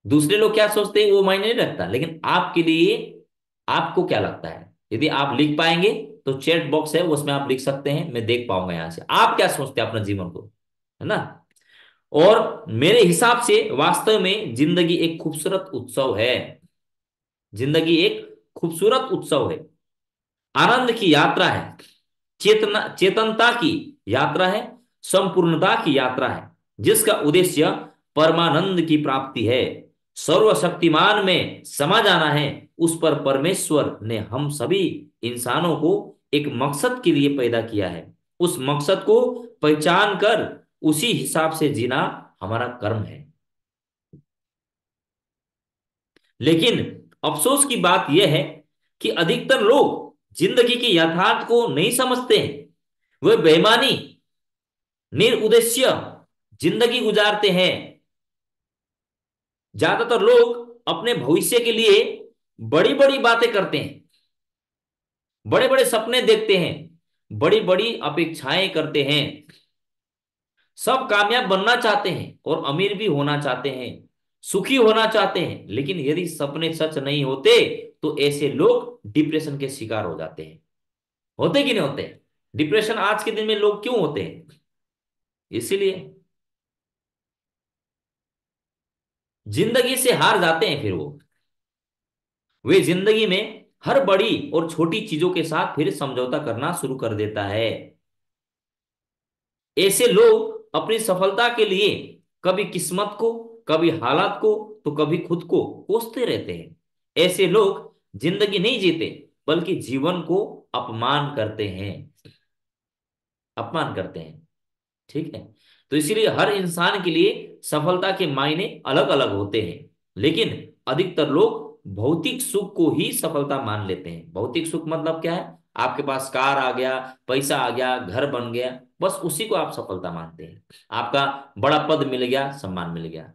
B: दूसरे लोग क्या सोचते हैं वो मायने नहीं रखता, लेकिन आपके लिए आपको क्या लगता है? यदि आप लिख पाएंगे तो चैट बॉक्स है, उसमें आप लिख सकते हैं, मैं देख पाऊंगा यहां से आप क्या सोचते हैं अपने जीवन को, है ना। और मेरे हिसाब से वास्तव में जिंदगी एक खूबसूरत उत्सव है। जिंदगी एक खूबसूरत उत्सव है, आनंद की यात्रा है, चेतनता की यात्रा है, संपूर्णता की यात्रा है, जिसका उद्देश्य परमानंद की प्राप्ति है, सर्वशक्तिमान में समा जाना है। उस पर परमेश्वर ने हम सभी इंसानों को एक मकसद के लिए पैदा किया है। उस मकसद को पहचान कर उसी हिसाब से जीना हमारा कर्म है। लेकिन अफसोस की बात यह है कि अधिकतर लोग जिंदगी के यथार्थ को नहीं समझते हैं। वे बेईमानी, निरुद्देश्य जिंदगी गुजारते हैं। ज्यादातर लोग अपने भविष्य के लिए बड़ी बड़ी बातें करते हैं, बड़े बड़े सपने देखते हैं, बड़ी बड़ी अपेक्षाएं करते हैं। सब कामयाब बनना चाहते हैं और अमीर भी होना चाहते हैं, सुखी होना चाहते हैं। लेकिन यदि सपने सच नहीं होते तो ऐसे लोग डिप्रेशन के शिकार हो जाते हैं। होते कि नहीं होते? डिप्रेशन आज के दिन में लोग क्यों होते हैं? इसीलिए जिंदगी से हार जाते हैं। फिर वे जिंदगी में हर बड़ी और छोटी चीजों के साथ फिर समझौता करना शुरू कर देता है। ऐसे लोग अपनी सफलता के लिए कभी किस्मत को, कभी हालात को, तो कभी खुद को कोसते रहते हैं। ऐसे लोग जिंदगी नहीं जीते, बल्कि जीवन को अपमान करते हैं, अपमान करते हैं। ठीक है, तो इसीलिए हर इंसान के लिए सफलता के मायने अलग अलग होते हैं। लेकिन अधिकतर लोग भौतिक सुख को ही सफलता मान लेते हैं। भौतिक सुख मतलब क्या है? आपके पास कार आ गया, पैसा आ गया, घर बन गया, बस उसी को आप सफलता मानते हैं। आपका बड़ा पद मिल गया, सम्मान मिल गया,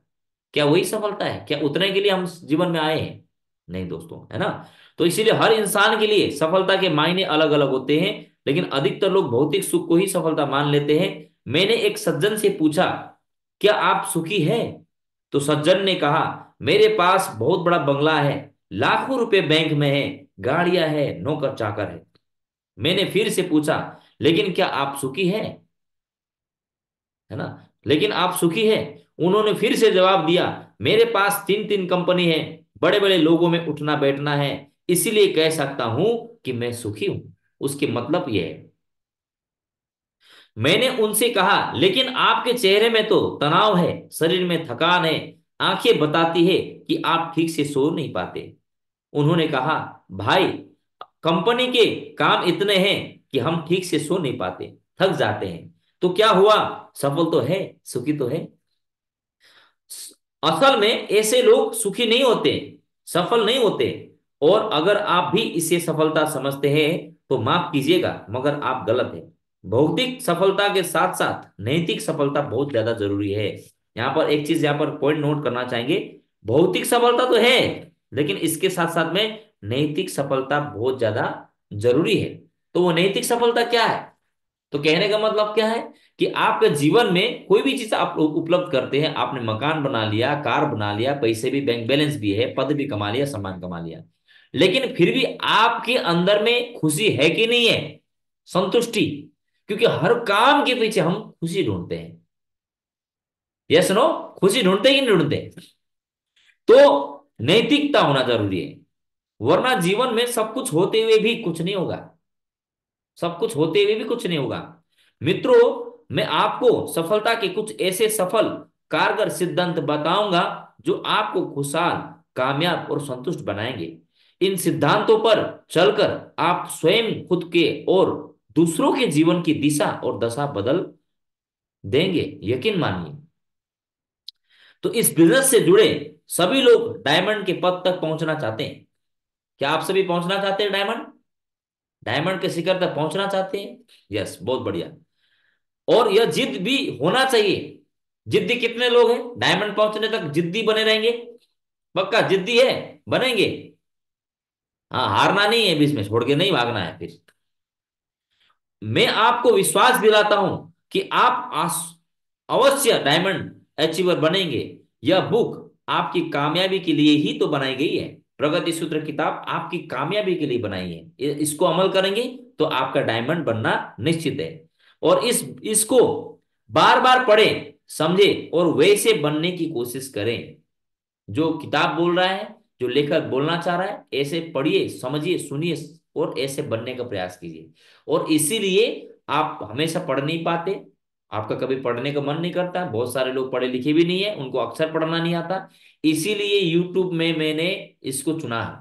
B: क्या वही सफलता है? क्या उतने के लिए हम जीवन में आए हैं? नहीं दोस्तों, है ना। तो इसीलिए हर इंसान के लिए सफलता के मायने अलग अलग होते हैं। लेकिन अधिकतर लोग भौतिक सुख को ही सफलता मान लेते हैं। मैंने एक सज्जन से पूछा, क्या आप सुखी हैं? तो सज्जन ने कहा, मेरे पास बहुत बड़ा बंगला है, लाखों रुपए बैंक में है, गाड़ियां है, नौकर चाकर है। मैंने फिर से पूछा, लेकिन क्या आप सुखी हैं? है ना, लेकिन आप सुखी हैं? उन्होंने फिर से जवाब दिया, मेरे पास तीन तीन कंपनी है, बड़े बड़े लोगों में उठना बैठना है, इसीलिए कह सकता हूं कि मैं सुखी हूं। उसके मतलब यह है। मैंने उनसे कहा, लेकिन आपके चेहरे में तो तनाव है, शरीर में थकान है, आंखें बताती है कि आप ठीक से सो नहीं पाते। उन्होंने कहा, भाई, कंपनी के काम इतने हैं कि हम ठीक से सो नहीं पाते, थक जाते हैं। तो क्या हुआ? सफल तो है, सुखी तो है। असल में ऐसे लोग सुखी नहीं होते, सफल नहीं होते। और अगर आप भी इसे सफलता समझते हैं तो माफ कीजिएगा, मगर आप गलत हैं। भौतिक सफलता के साथ साथ नैतिक सफलता बहुत ज्यादा जरूरी है। यहाँ पर एक चीज यहाँ पर पॉइंट नोट करना चाहेंगे, भौतिक सफलता तो है, लेकिन इसके साथ साथ में नैतिक सफलता बहुत ज्यादा जरूरी है। तो वो नैतिक सफलता क्या है? तो कहने का मतलब क्या है कि आपके जीवन में कोई भी चीज आप उपलब्ध करते हैं, आपने मकान बना लिया, कार बना लिया, पैसे भी, बैंक बैलेंस भी है, पद भी कमा लिया, सम्मान कमा लिया, लेकिन फिर भी आपके अंदर में खुशी है कि नहीं है, संतुष्टि? क्योंकि हर काम के पीछे हम खुशी ढूंढते हैं। Yes no? खुशी ढूंढते हैं कि नहीं ढूंढते? तो नैतिकता होना जरूरी है, वरना जीवन में सब कुछ होते हुए भी कुछ नहीं होगा। सब कुछ होते हुए भी कुछ नहीं होगा। मित्रों, मैं आपको सफलता के कुछ ऐसे सफल कारगर सिद्धांत बताऊंगा जो आपको खुशहाल, कामयाब और संतुष्ट बनाएंगे। इन सिद्धांतों पर चलकर आप स्वयं, खुद के और दूसरों के जीवन की दिशा और दशा बदल देंगे, यकीन मानिए। तो इस बिजनेस से जुड़े सभी लोग डायमंड के पद तक पहुंचना चाहते हैं। क्या आप सभी पहुंचना चाहते हैं डायमंड? डायमंड के शिखर तक पहुंचना चाहते हैं? यस, बहुत बढ़िया। और यह जिद भी होना चाहिए। जिद्दी कितने लोग हैं डायमंड पहुंचने तक जिद्दी बने रहेंगे? पक्का जिद्दी है? बनेंगे? हाँ, हारना नहीं है, बीच में छोड़ के नहीं भागना है फिर। मैं आपको विश्वास दिलाता हूं कि आप अवश्य डायमंड अचीवर बनेंगे। यह बुक आपकी कामयाबी के लिए ही तो बनाई गई है। प्रगति सूत्र किताब आपकी कामयाबी के लिए बनाई है। इसको अमल करेंगे तो आपका डायमंड बनना निश्चित है। और इसको बार बार पढ़ें, समझे और वैसे बनने की कोशिश करें जो किताब बोल रहा है, जो लेखक बोलना चाह रहा है। ऐसे पढ़िए, समझिए, सुनिए और ऐसे बनने का प्रयास कीजिए। और इसीलिए आप हमेशा पढ़ नहीं पाते, आपका कभी पढ़ने का मन नहीं करता। बहुत सारे लोग पढ़े लिखे भी नहीं है, उनको अक्षर पढ़ना नहीं आता। इसीलिए यूट्यूब में मैंने इसको चुना है,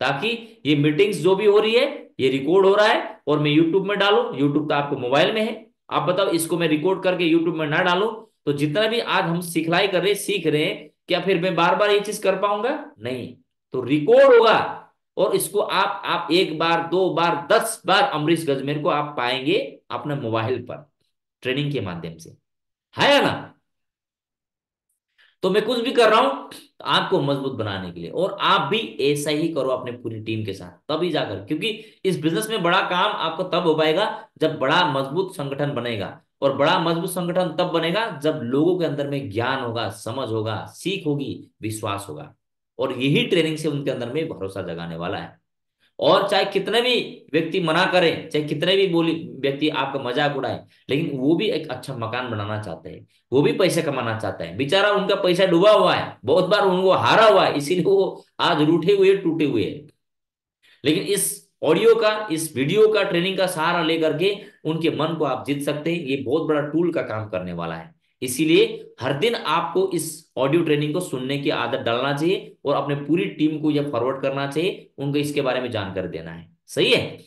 B: ताकि ये मीटिंग्स जो भी हो रही है ये रिकॉर्ड हो रहा है और मैं यूट्यूब में डालूं। यूट्यूब तो आपको मोबाइल में है। आप बताओ, इसको मैं रिकॉर्ड करके यूट्यूब में ना डालूं तो जितना भी आज हम सिखलाई कर रहे, सीख रहे हैं, क्या फिर मैं बार बार ये चीज कर पाऊंगा? नहीं। तो रिकॉर्ड होगा और इसको आप एक बार, दो बार, 10 बार अमरीश गजमेर को आप पाएंगे अपने मोबाइल पर, ट्रेनिंग के माध्यम से। है या ना? तो मैं कुछ भी कर रहा हूं आपको मजबूत बनाने के लिए, और आप भी ऐसा ही करो अपने पूरी टीम के साथ, तभी जाकर, क्योंकि इस बिजनेस में बड़ा काम आपको तब हो पाएगा जब बड़ा मजबूत संगठन बनेगा। और बड़ा मजबूत संगठन तब बनेगा जब लोगों के अंदर में ज्ञान होगा, समझ होगा, सीख होगी, विश्वास होगा। और यही ट्रेनिंग से उनके अंदर में भरोसा जगाने वाला है। और चाहे कितने भी व्यक्ति मना करें, चाहे कितने भी बोली व्यक्ति आपका मजाक उड़ाए, लेकिन वो भी एक अच्छा मकान बनाना चाहते हैं, वो भी पैसे कमाना चाहता है। बेचारा उनका पैसा डूबा हुआ है, बहुत बार उनको हारा हुआ है, इसीलिए वो आज रूठे हुए, टूटे हुए हैं। लेकिन इस ऑडियो का, इस वीडियो का, ट्रेनिंग का सहारा लेकर के उनके मन को आप जीत सकते हैं। ये बहुत बड़ा टूल का काम करने वाला है। इसीलिए हर दिन आपको इस ऑडियो ट्रेनिंग को सुनने की आदत डालना चाहिए और अपने पूरी टीम को यह फॉरवर्ड करना चाहिए, उनको इसके बारे में जानकारी देना है। सही है?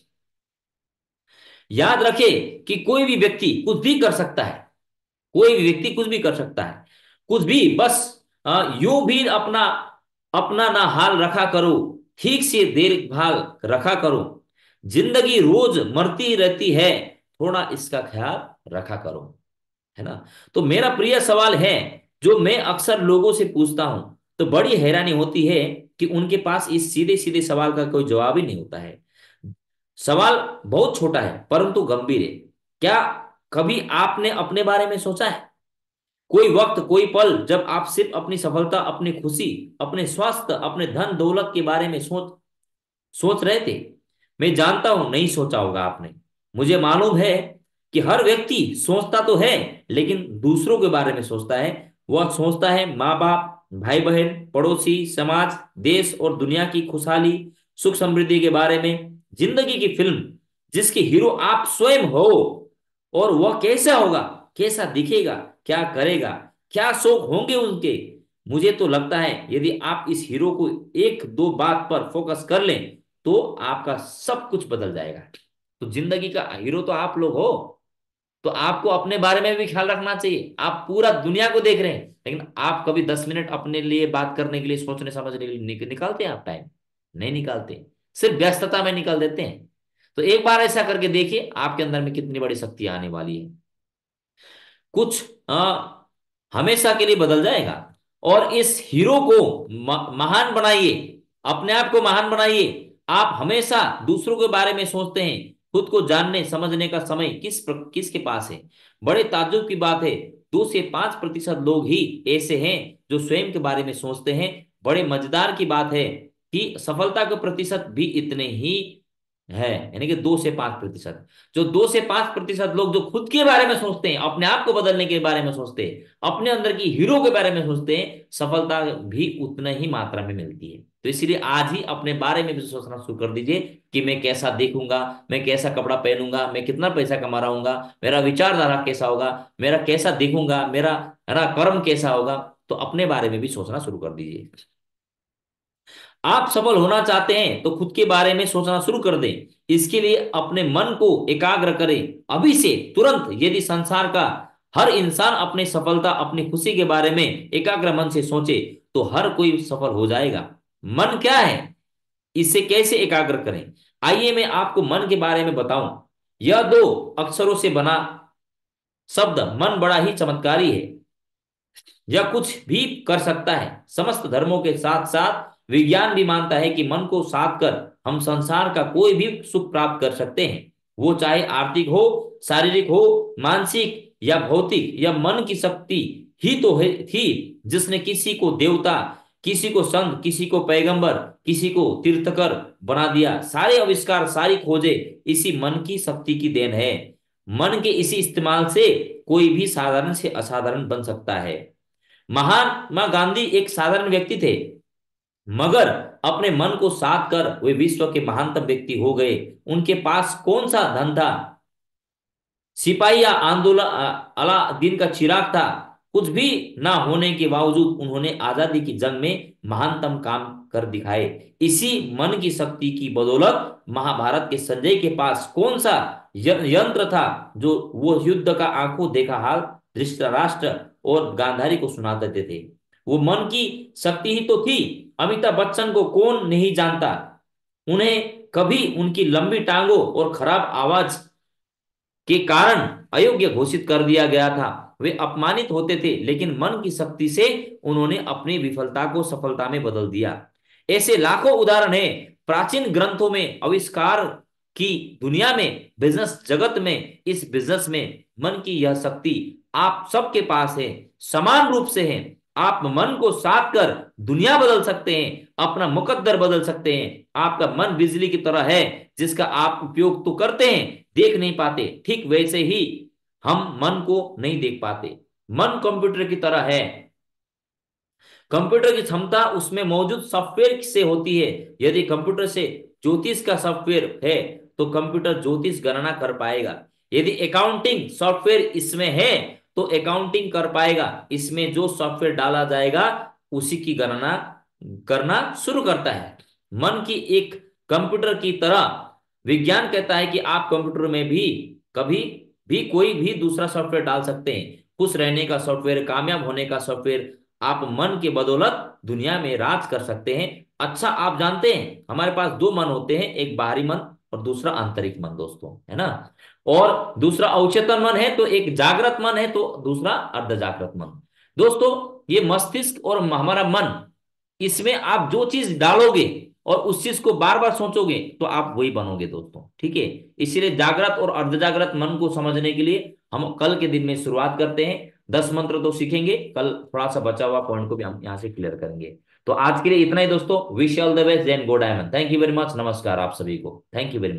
B: याद रखें कि कोई भी व्यक्ति कुछ भी कर सकता है। कोई भी व्यक्ति कुछ भी कर सकता है, कुछ भी, बस यूं भी अपना अपना ना हाल रखा करो, ठीक से देखभाल रखा करो। जिंदगी रोज मरती रहती है, थोड़ा इसका ख्याल रखा करो। है ना? तो मेरा प्रिय सवाल है जो मैं अक्सर लोगों से पूछता हूं, तो बड़ी हैरानी होती है कि उनके पास इस सीधे सीधे सवाल का कोई जवाब ही नहीं होता है। सवाल बहुत छोटा है परंतु गंभीर है। क्या कभी आपने अपने बारे में सोचा है? कोई वक्त, कोई पल जब आप सिर्फ अपनी सफलता, अपनी खुशी, अपने स्वास्थ्य, अपने धन दौलत के बारे में सोच सोच रहे थे? मैं जानता हूं नहीं सोचा होगा आपने। मुझे मालूम है कि हर व्यक्ति सोचता तो है, लेकिन दूसरों के बारे में सोचता है। वह सोचता है माँ बाप, भाई बहन, पड़ोसी, समाज, देश और दुनिया की खुशहाली, सुख समृद्धि के बारे में। जिंदगी की फिल्म जिसके हीरो आप स्वयं हो, और वह कैसा होगा, कैसा दिखेगा, क्या करेगा, क्या शौक होंगे उनके। मुझे तो लगता है यदि आप इस हीरो को एक दो बात पर फोकस कर लें तो आपका सब कुछ बदल जाएगा। तो जिंदगी का हीरो तो आप लोग हो, तो आपको अपने बारे में भी ख्याल रखना चाहिए। आप पूरा दुनिया को देख रहे हैं, लेकिन आप कभी 10 मिनट अपने लिए बात करने के लिए, सोचने समझने के लिए निकालते हैं आप टाइम? नहीं निकालते, सिर्फ व्यस्तता में निकाल देते हैं। तो एक बार ऐसा करके देखिए आपके अंदर में कितनी बड़ी शक्ति आने वाली है। कुछ हमेशा के लिए बदल जाएगा। और इस हीरो को महान बनाइए, अपने आप को महान बनाइए। आप हमेशा दूसरों के बारे में सोचते हैं, खुद को जानने समझने का समय किसके पास है। बड़े ताज्जुब की बात है, 2 से 5% लोग ही ऐसे हैं जो स्वयं के बारे में सोचते हैं। बड़े मजेदार की बात है कि सफलता के प्रतिशत भी इतने ही है, यानी कि 2 से 5%। जो 2 से 5% लोग जो खुद के बारे में सोचते हैं, अपने आप को बदलने के बारे में सोचते हैं, अपने अंदर की हीरो के बारे में सोचते हैं, सफलता भी उतना ही मात्रा में मिलती है। तो इसलिए आज ही अपने बारे में भी सोचना शुरू कर दीजिए कि मैं कैसा देखूंगा, मैं कैसा कपड़ा पहनूंगा, मैं कितना पैसा कमा रहा हूंगा, मेरा विचारधारा कैसा होगा, मेरा कैसा देखूंगा, मेरा कर्म कैसा होगा। तो अपने बारे में भी सोचना शुरू कर दीजिए। आप सफल होना चाहते हैं तो खुद के बारे में सोचना शुरू कर दें। इसके लिए अपने मन को एकाग्र करें अभी से, तुरंत। यदि संसार का हर इंसान अपनी सफलता, अपनी खुशी के बारे में एकाग्र मन से सोचे तो हर कोई सफल हो जाएगा। मन क्या है, इसे कैसे एकाग्र करें? आइए मैं आपको मन के बारे में बताऊं। यह 2 अक्षरों से बना शब्द मन बड़ा ही चमत्कारी है। यह कुछ भी कर सकता है। समस्त धर्मों के साथ साथ विज्ञान भी मानता है कि मन को साध कर हम संसार का कोई भी सुख प्राप्त कर सकते हैं। वो चाहे आर्थिक हो, शारीरिक हो, मानसिक या भौतिक। यह मन की शक्ति ही तो है थी जिसने किसी को देवता, किसी को संत, किसी को पैगंबर, किसी को तीर्थकर बना दिया। सारे आविष्कार, सारी खोजें इसी मन की शक्ति की देन है। मन के इसी इस्तेमाल से कोई भी साधारण से असाधारण बन सकता है। महात्मा गांधी एक साधारण व्यक्ति थे, मगर अपने मन को साध कर वे विश्व के महानतम व्यक्ति हो गए। उनके पास कौन सा धन था, सिपाही या आंदोलन अलादीन का चिराग था, कुछ भी ना होने के बावजूद उन्होंने आजादी की जंग में महानतम काम कर दिखाए। इसी मन की शक्ति की बदौलत महाभारत के संजय के पास कौन सा यंत्र था जो वो युद्ध का आंखों देखा हाल धृतराष्ट्र और गांधारी को सुना देते थे। वो मन की शक्ति ही तो थी। अमिताभ बच्चन को कौन नहीं जानता, उन्हें कभी उनकी लंबी टांगों और खराब आवाज के कारण अयोग्य घोषित कर दिया गया था। वे अपमानित होते थे, लेकिन मन की शक्ति से उन्होंने अपनी विफलता को सफलता में बदल दिया। ऐसे लाखों उदाहरण हैं। प्राचीन ग्रंथों में, आविष्कार की दुनिया में, बिजनेस जगत में, इस बिजनेस में मन की यह शक्ति आप सबके पास है, समान रूप से है। आप मन को साध कर दुनिया बदल सकते हैं, अपना मुकद्दर बदल सकते हैं। आपका मन बिजली की तरह है जिसका आप उपयोग तो करते हैं, देख नहीं पाते। ठीक वैसे ही हम मन को नहीं देख पाते। मन कंप्यूटर की तरह है। कंप्यूटर की क्षमता उसमें मौजूद सॉफ्टवेयर से होती है। यदि कंप्यूटर से ज्योतिष का सॉफ्टवेयर है तो कंप्यूटर ज्योतिष गणना कर पाएगा। यदि अकाउंटिंग सॉफ्टवेयर इसमें है तो अकाउंटिंग कर पाएगा। इसमें जो सॉफ्टवेयर डाला जाएगा उसी की गणना करना शुरू करता है। मन की एक कंप्यूटर की तरह विज्ञान कहता है कि आप कंप्यूटर में भी कभी भी कोई भी दूसरा सॉफ्टवेयर डाल सकते हैं। खुश रहने का सॉफ्टवेयर, कामयाब होने का सॉफ्टवेयर। आप मन के बदौलत दुनिया में राज कर सकते हैं। अच्छा, आप जानते हैं हमारे पास 2 मन होते हैं, एक बाहरी मन और दूसरा आंतरिक मन दोस्तों, है ना। और दूसरा अवचेतन मन है, तो एक जागृत मन है, तो दूसरा अर्ध जागृत मन। दोस्तों, ये मस्तिष्क और हमारा मन, इसमें आप जो चीज डालोगे और उस चीज को बार बार सोचोगे तो आप वही बनोगे दोस्तों, ठीक है। इसीलिए जागृत और अर्ध जागृत मन को समझने के लिए हम कल के दिन में शुरुआत करते हैं। 10 मंत्र तो सीखेंगे, कल थोड़ा सा बचा हुआ पॉइंट को भी हम यहाँ से क्लियर करेंगे। तो आज के लिए इतना ही दोस्तों। Wish all the best, then go diamond. Thank you very much, नमस्कार आप सभी को, थैंक यू वेरी मच।